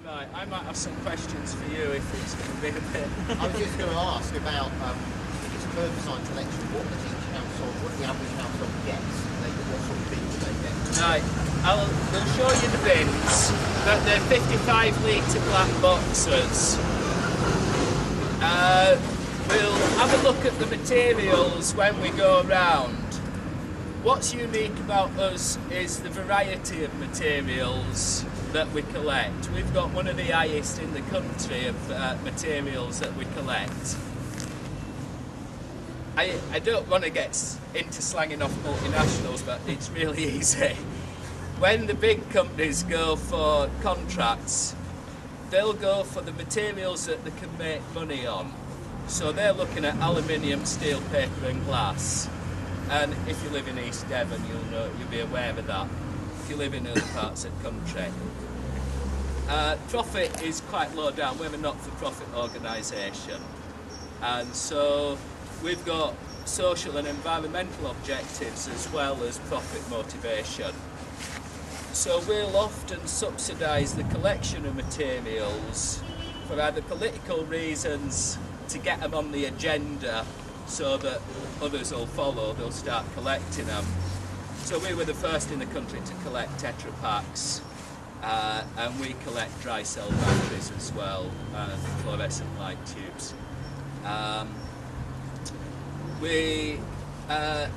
Right, I might have some questions for you if it's going to be a bit... I was just going to ask about, if it's curbside collection, what does each household, what the average household gets? What sort of bins do they get? Right, we'll show you the bins, but they're 55 litre black boxes. We'll have a look at the materials when we go around. What's unique about us is the variety of materials that we collect. We've got one of the highest in the country of materials that we collect. I don't want to get into slanging off multinationals, but it's really easy. When the big companies go for contracts, they'll go for the materials that they can make money on. So they're looking at aluminium, steel, paper and glass. And if you live in East Devon, you'll be aware of that. If you live in other parts of the country. Profit is quite low down. We're a not-for-profit organisation. And so we've got social and environmental objectives as well as profit motivation. So we'll often subsidise the collection of materials for either political reasons to get them on the agenda so that others will follow, they'll start collecting them. So we were the first in the country to collect Tetra Paks, and we collect dry cell batteries as well, fluorescent light tubes.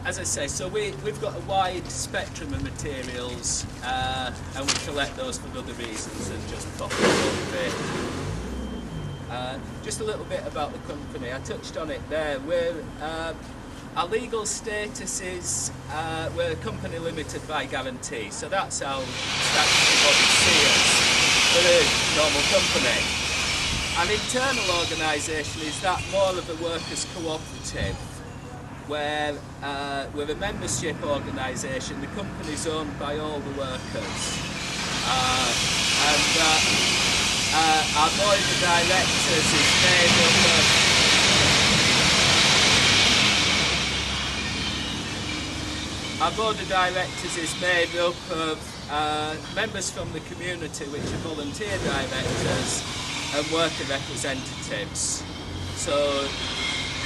As I say, so we've got a wide spectrum of materials, and we collect those for other reasons than just profit motivation. Just a little bit about the company. I touched on it there. Our legal status is we're a company limited by guarantee, so that's how statutory bodies see us. We're a normal company. An internal organisation is that more of a workers' cooperative, where we're a membership organisation. The company's owned by all the workers, our board of directors is made up of members from the community, which are volunteer directors and worker representatives. So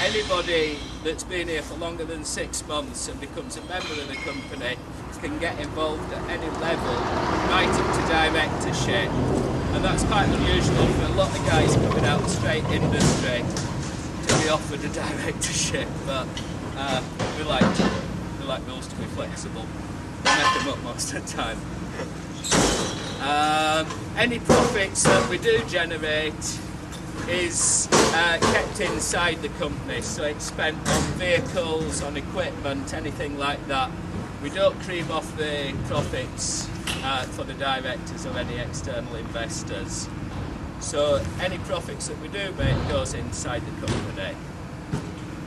anybody that's been here for longer than 6 months and becomes a member of the company can get involved at any level, right up to directorship. And that's quite unusual for a lot of guys coming out of straight industry to be offered a directorship, but we like rules to be flexible. We make them up most of the time. Any profits that we do generate is kept inside the company, so it's spent on vehicles, on equipment, anything like that. We don't cream off the profits for the directors or any external investors. So any profits that we do make goes inside the company.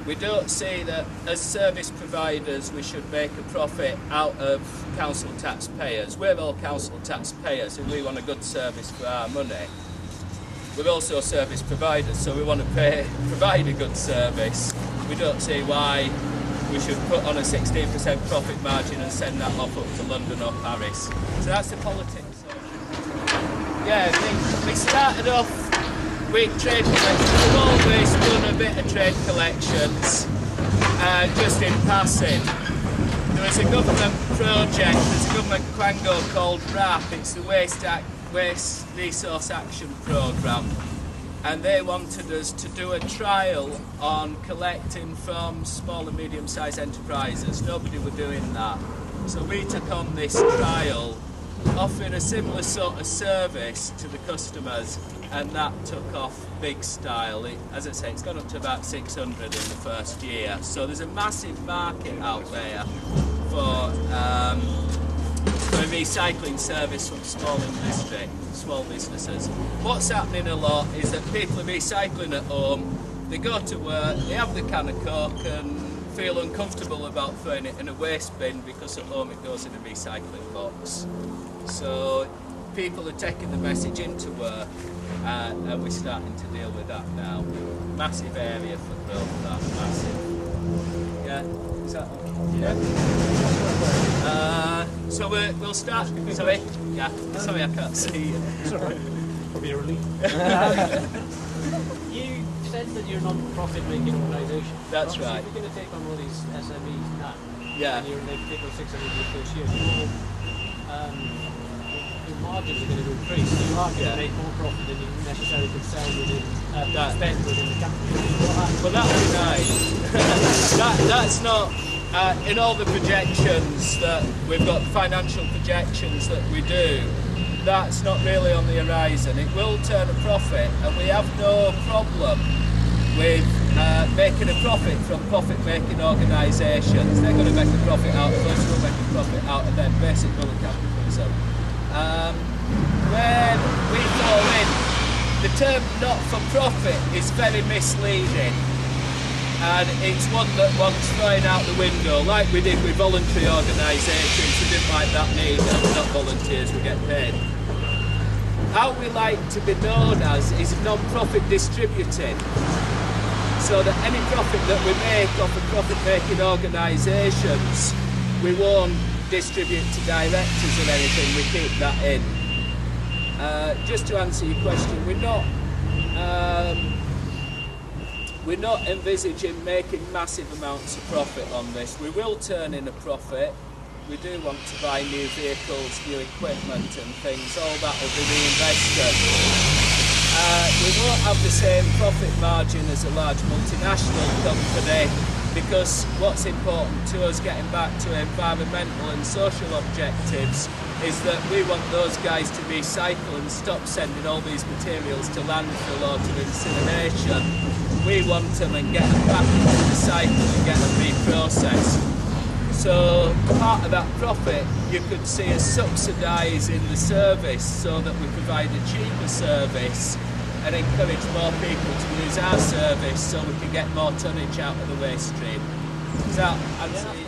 We don't see that as service providers we should make a profit out of council taxpayers. We're all council taxpayers and we want a good service for our money. We're also service providers, so we want to provide a good service. We don't see why we should put on a 16% profit margin and send that off up to London or Paris. So that's the politics. Yeah, we started off with trade collections. We've always done a bit of trade collections, just in passing. There is a government project, there's a government quango called RAP, it's the Waste Resource Action Programme. And they wanted us to do a trial on collecting from small and medium-sized enterprises. Nobody were doing that. So we took on this trial, offering a similar sort of service to the customers, and that took off big style. As I say, it's gone up to about 600 in the first year. So there's a massive market out there for a recycling service from small businesses. What's happening a lot is that people are recycling at home, they go to work, they have the can of Coke and feel uncomfortable about throwing it in a waste bin because at home it goes in a recycling box. So people are taking the message into work, and we're starting to deal with that now. Massive area for growth, that massive. Yeah, is that on? Yeah. So we'll start. Sorry, yeah. Sorry, I can't see you. Sorry. probably a relief. You said that you're a non-profit making organisation. That's right. If you're going to take on all these SMEs now, Yeah. and they take on 600 in the first year, your margins are going to increase. So you are going to make more profit than you necessarily could sell within, spend within the company. Well, that would be nice. That's not, in all the projections that we've got, financial projections that we do, that's not really on the horizon. It will turn a profit, and we have no problem with making a profit from profit-making organisations. They're going to make a profit out of us, we'll make a profit out of them, basic rule of capitalism. When we fall in, the term not-for-profit is very misleading, and it's one that wants thrown out the window, like we did with voluntary organisations. We didn't like that neither. We're not volunteers, we get paid. How we like to be known as is non-profit distributing, so that any profit that we make off of profit-making organisations, we won't distribute to directors or anything, we keep that in. Just to answer your question, we're not envisaging making massive amounts of profit on this. We will turn in a profit. We do want to buy new vehicles, new equipment and things. All that will be reinvested. We won't have the same profit margin as a large multinational company, because what's important to us, getting back to environmental and social objectives, is that we want those guys to recycle and stop sending all these materials to landfill or to incineration. We want them and get them back into the cycle and get them reprocessed. So part of that profit you could see as subsidising the service, so that we provide a cheaper service and encourage more people to use our service, so we can get more tonnage out of the waste stream. Does that answer you?